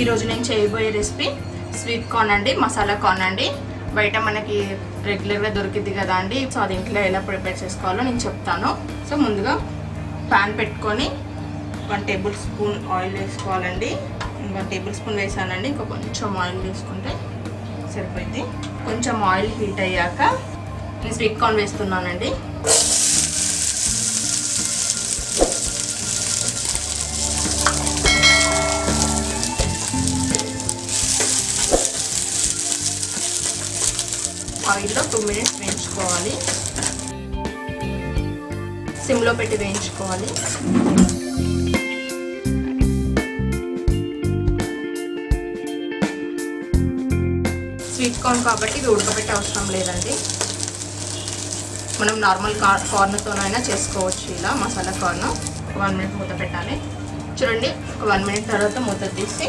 ఈరోజు నేను చేయబోయే రెసిపీ స్వీట్ కార్న్ అండి, మసాలా కార్న్ అండి. బయట మనకి రెగ్యులర్గా దొరికింది కదా అండి. సో అది ఇంట్లో ఎలా ప్రిపేర్ చేసుకోవాలో నేను చెప్తాను. సో ముందుగా ప్యాన్ పెట్టుకొని 1 టేబుల్ స్పూన్ ఆయిల్ వేసుకోవాలండి. 1 టేబుల్ స్పూన్ వేసానండి. ఇంకా కొంచెం ఆయిల్ వేసుకుంటే సరిపోయింది. కొంచెం ఆయిల్ హీట్ అయ్యాక నేను స్వీట్ కార్న్ వేస్తున్నానండి. ఆయిల్లో 2 మినిట్స్ వేయించుకోవాలి. సిమ్లో పెట్టి వేయించుకోవాలి. స్వీట్ కార్న్ కాబట్టి ఇది ఉడకబెట్టే అవసరం లేదండి. మనం నార్మల్ కార్న్తోనైనా చేసుకోవచ్చు. ఇలా మసాలా కార్న్ 1 మినిట్ మూత పెట్టాలి. చూడండి, 1 మినిట్ తర్వాత మూత తీసి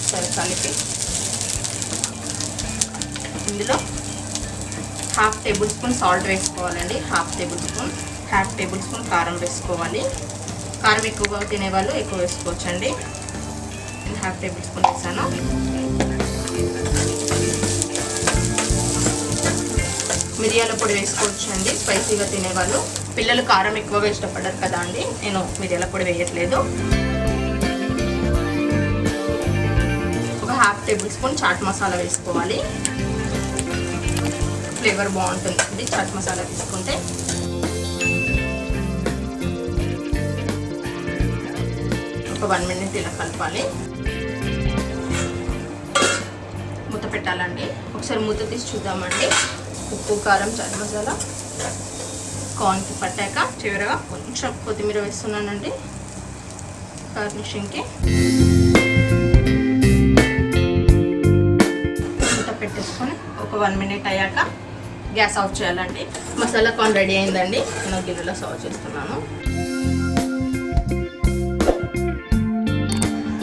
సరే కలిపి ఇందులో 1/2 టేబుల్ స్పూన్ సాల్ట్ వేసుకోవాలండి. 1/2 టేబుల్ స్పూన్ కారం వేసుకోవాలి. కారం ఎక్కువగా తినేవాళ్ళు ఎక్కువ వేసుకోవచ్చండి. నేను 1/2 టేబుల్ స్పూన్ వేసాను. మిరియాల పొడి వేసుకోవచ్చు అండి, స్పైసీగా తినేవాళ్ళు. పిల్లలు కారం ఎక్కువగా ఇష్టపడరు కదా అండి, నేను మిరియాల పొడి వేయట్లేదు. ఒక 1/2 టేబుల్ స్పూన్ చాట్ మసాలా వేసుకోవాలి. ఫ్లేవర్ బాగుంటుంది చాట్ మసాలా తీసుకుంటే. ఒక 1 మినిట్ ఇలా కలపాలి. మూత పెట్టాలండి. ఒకసారి మూత తీసి చూద్దామండి. ఉప్పు, కారం, చాట్ మసాలా కార్న్కి పట్టాక చివరగా కొంచెం కొత్తిమీర వేస్తున్నానండి గార్నిషింగ్కి. మూత పెట్టేసుకొని ఒక 1 మినిట్ అయ్యాక గ్యాస్ ఆఫ్ చేయాలండి. మసాలా కార్న్ రెడీ అయిందండి. నేను గిన్నెలో సర్వ్ చేస్తున్నాను.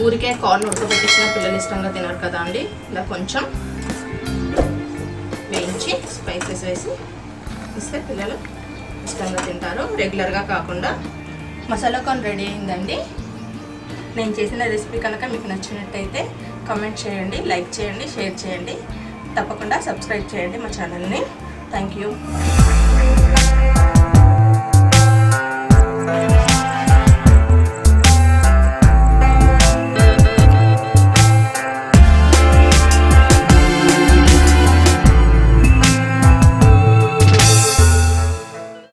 ఊరికే కార్న్ ఉడకబెట్టేసిన పిల్లలు ఇష్టంగా తినరు కదా అండి. ఇలా కొంచెం వేయించి స్పైసెస్ వేసి ఇస్తే పిల్లలు ఇష్టంగా తింటారు, రెగ్యులర్గా కాకుండా. మసాలా కార్న్ రెడీ అయిందండి. నేను చేసిన రెసిపీ కనుక మీకు నచ్చినట్టయితే కామెంట్ చేయండి, లైక్ చేయండి, షేర్ చేయండి. తప్పకుండా సబ్స్క్రైబ్ చేయండి మా ఛానల్ని. Thank you.